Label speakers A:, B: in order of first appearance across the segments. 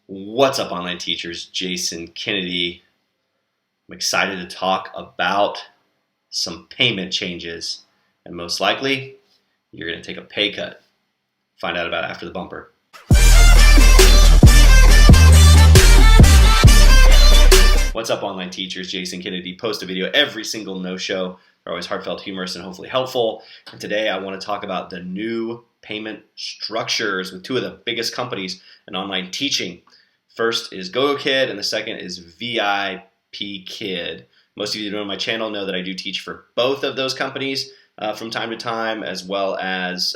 A: What's up, online teachers? Jason Kennedy. I'm excited to talk about some payment changes, and most likely, you're going to take a pay cut. Find out about it after the bumper. What's up, online teachers? Jason Kennedy. Post a video every single no-show. They're always heartfelt, humorous, and hopefully helpful. And today I want to talk about the new payment structures with two of the biggest companies in online teaching. First is Gogokid, and the second is Vipkid. Most of you who know my channel know that I do teach for both of those companies from time to time, as well as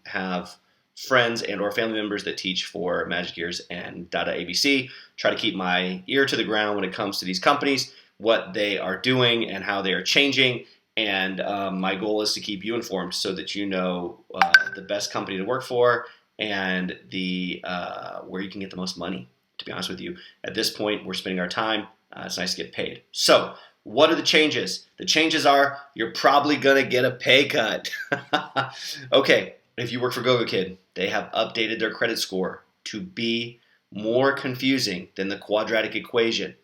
A: have friends and or family members that teach for Magic Ears and Dada ABC. Try to keep my ear to the ground when it comes to these companies, what they are doing and how they are changing. And my goal is to keep you informed so that you know the best company to work for and the where you can get the most money. To be honest with you, at this point, we're spending our time. It's nice to get paid. So what are the changes? The changes are you're probably going to get a pay cut. Okay, if you work for Gogokid, they have updated their credit score to be more confusing than the quadratic equation.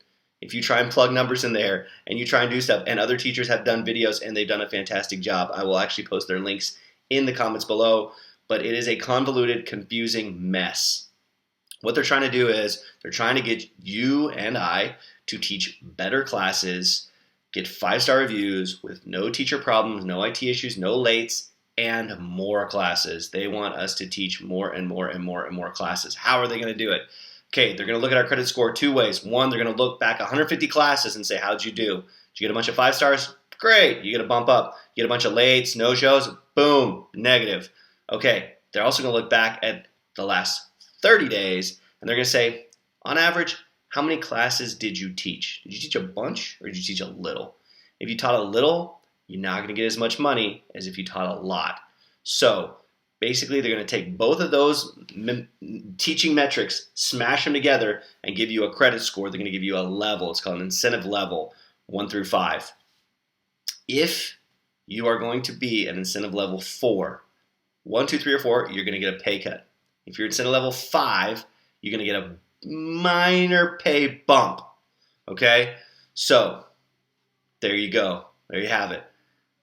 A: If you try and plug numbers in there and you try and do stuff, and other teachers have done videos and they've done a fantastic job, I will actually post their links in the comments below, but it is a convoluted, confusing mess. What they're trying to do is they're trying to get you and I to teach better classes, get 5-star reviews with no teacher problems, no IT issues, no lates, and more classes. They want us to teach more and more and more and more classes. How are they going to do it? Okay, they're going to look at our credit score two ways. One, they're going to look back 150 classes and say, how'd you do? Did you get a bunch of 5 stars? Great, you get a bump up. You get a bunch of lates, no-shows, boom, negative. Okay, they're also going to look back at the last 30 days, and they're going to say, on average, how many classes did you teach? Did you teach a bunch or did you teach a little? If you taught a little, you're not going to get as much money as if you taught a lot. So basically, they're going to take both of those teaching metrics, smash them together, and give you a credit score. They're going to give you a level. It's called an incentive level, 1 through 5. If you are going to be at incentive level 4, 1, 2, 3, or 4, you're going to get a pay cut. If you're incentive level 5, you're going to get a minor pay bump. Okay? So there you go. There you have it.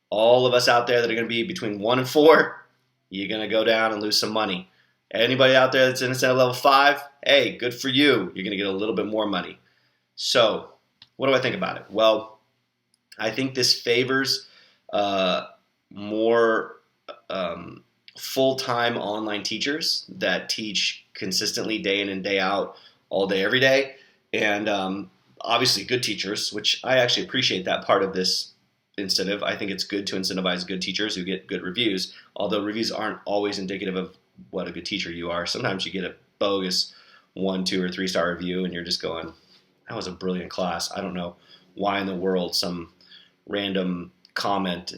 A: All of us out there that are going to be between 1 and 4, you're going to go down and lose some money. Anybody out there that's in incentive level 5, hey, good for you. You're going to get a little bit more money. So what do I think about it? Well, I think this favors more full-time online teachers that teach consistently day in and day out, all day, every day. And obviously good teachers, which I actually appreciate that part of this incentive. I think it's good to incentivize good teachers who get good reviews, although reviews aren't always indicative of what a good teacher you are. Sometimes you get a bogus 1, 2, or 3-star review and you're just going, that was a brilliant class. I don't know why in the world some random comment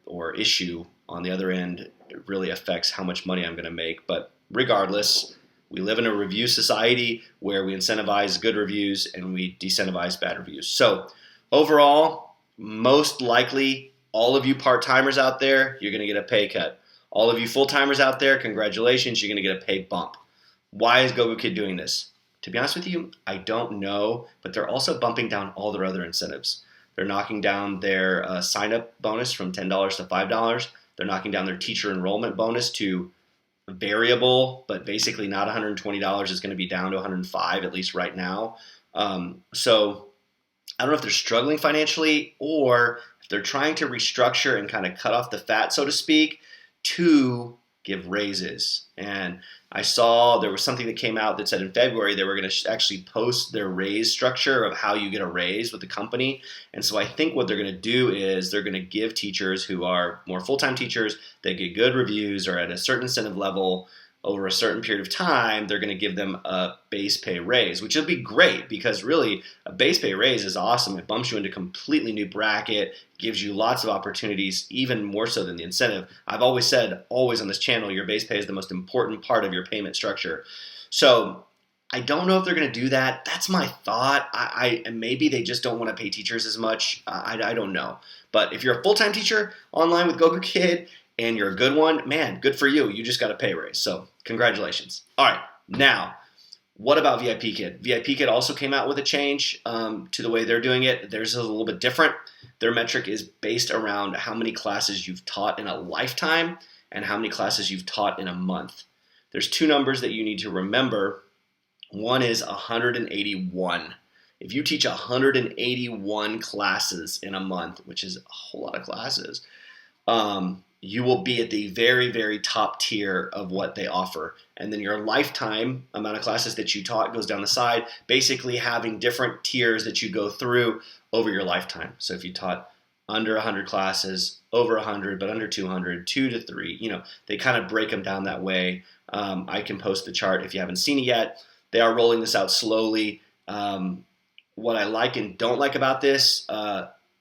A: or issue on the other end really affects how much money I'm going to make. But regardless, we live in a review society where we incentivize good reviews and we decentivize bad reviews. So overall, most likely, all of you part-timers out there, you're going to get a pay cut. All of you full-timers out there, congratulations, you're going to get a pay bump. Why is Gogokid doing this? To be honest with you, I don't know, but they're also bumping down all their other incentives. They're knocking down their sign-up bonus from $10 to $5. They're knocking down their teacher enrollment bonus to variable, but basically not $120. It's going to be down to $105, at least right now. So I don't know if they're struggling financially or if they're trying to restructure and kind of cut off the fat, so to speak, to give raises. And I saw there was something that came out that said in February they were going to actually post their raise structure of how you get a raise with the company. And so I think what they're going to do is they're going to give teachers who are more full-time teachers that get good reviews or at a certain incentive level over a certain period of time, they're going to give them a base pay raise, which will be great because really a base pay raise is awesome. It bumps you into a completely new bracket, gives you lots of opportunities, even more so than the incentive. I've always said, always on this channel, your base pay is the most important part of your payment structure. So I don't know if they're going to do that. That's my thought. And maybe they just don't want to pay teachers as much. I don't know. But if you're a full-time teacher online with Gogokid and you're a good one, man, good for you. You just got a pay raise. So congratulations. All right, now What about Vipkid? Vipkid also came out with a change to the way they're doing it. Theirs is a little bit different. Their metric is based around how many classes you've taught in a lifetime and how many classes you've taught in a month. There's two numbers that you need to remember. One is 181. If you teach 181 classes in a month, which is a whole lot of classes, you will be at the very, very top tier of what they offer. And then your lifetime amount of classes that you taught goes down the side, basically having different tiers that you go through over your lifetime. So if you taught under 100 classes, over 100, but under 200, 2 to 3, they kind of break them down that way. I can post the chart if you haven't seen it yet. They are rolling this out slowly. What I like and don't like about this,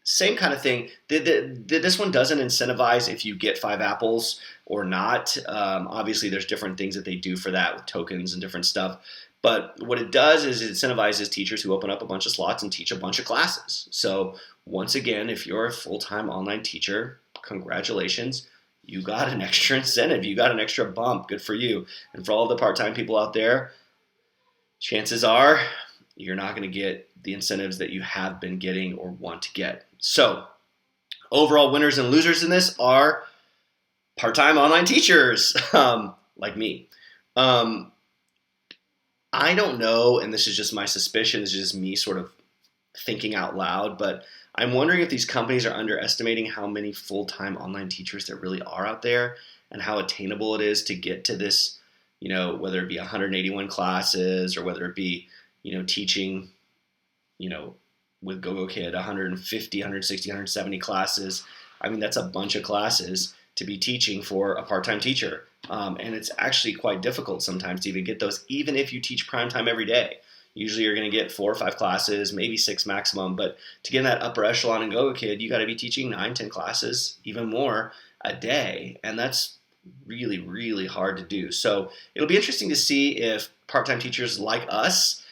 A: same kind of thing. This one doesn't incentivize if you get 5 apples or not. Obviously, there's different things that they do for that with tokens and different stuff. But what it does is it incentivizes teachers who open up a bunch of slots and teach a bunch of classes. So once again, if you're a full-time online teacher, congratulations. You got an extra incentive. You got an extra bump. Good for you. And for all of the part-time people out there, chances are you're not going to get the incentives that you have been getting or want to get. So overall winners and losers in this are part-time online teachers like me. I don't know, and this is just my suspicion, this is just me sort of thinking out loud, but I'm wondering if these companies are underestimating how many full-time online teachers there really are out there and how attainable it is to get to this, whether it be 181 classes or whether it be, teaching, with Gogokid 150, 160, 170 classes. I mean, that's a bunch of classes to be teaching for a part-time teacher. And it's actually quite difficult sometimes to even get those, even if you teach prime time every day. Usually you're going to get 4 or 5 classes, maybe 6 maximum. But to get in that upper echelon in Gogokid, you got to be teaching 9, 10 classes, even more a day. And that's really, really hard to do. So it'll be interesting to see if part-time teachers like us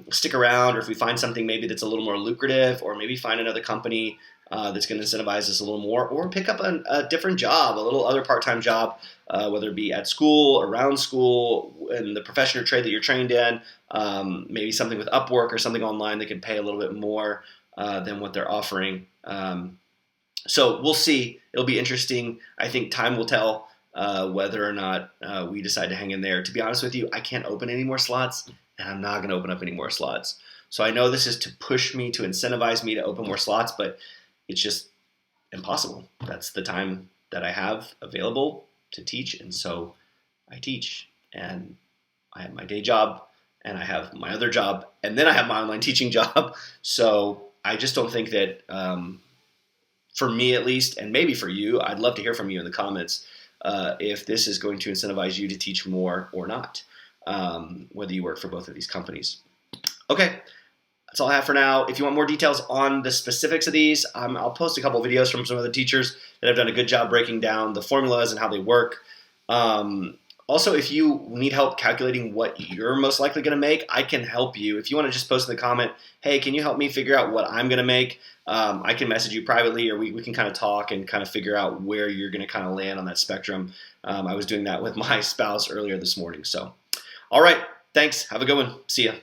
A: stick around, or if we find something maybe that's a little more lucrative, or maybe find another company that's going to incentivize us a little more, or pick up a different job, a little other part-time job, whether it be at school, around school, in the profession or trade that you're trained in, maybe something with Upwork or something online that can pay a little bit more than what they're offering. So we'll see. It'll be interesting. I think time will tell whether or not we decide to hang in there. To be honest with you, I can't open any more slots, and I'm not going to open up any more slots. So I know this is to push me, to incentivize me to open more slots, but it's just impossible. That's the time that I have available to teach, and so I teach. And I have my day job, and I have my other job, and then I have my online teaching job. So I just don't think that, for me at least, and maybe for you, I'd love to hear from you in the comments if this is going to incentivize you to teach more or not, whether you work for both of these companies. Okay. That's all I have for now. If you want more details on the specifics of these, I'll post a couple videos from some other teachers that have done a good job breaking down the formulas and how they work. Also, if you need help calculating what you're most likely going to make, I can help you. If you want to just post in the comment, hey, can you help me figure out what I'm going to make? I can message you privately, or we can kind of talk and kind of figure out where you're going to kind of land on that spectrum. I was doing that with my spouse earlier this morning. So, all right. Thanks. Have a good one. See ya.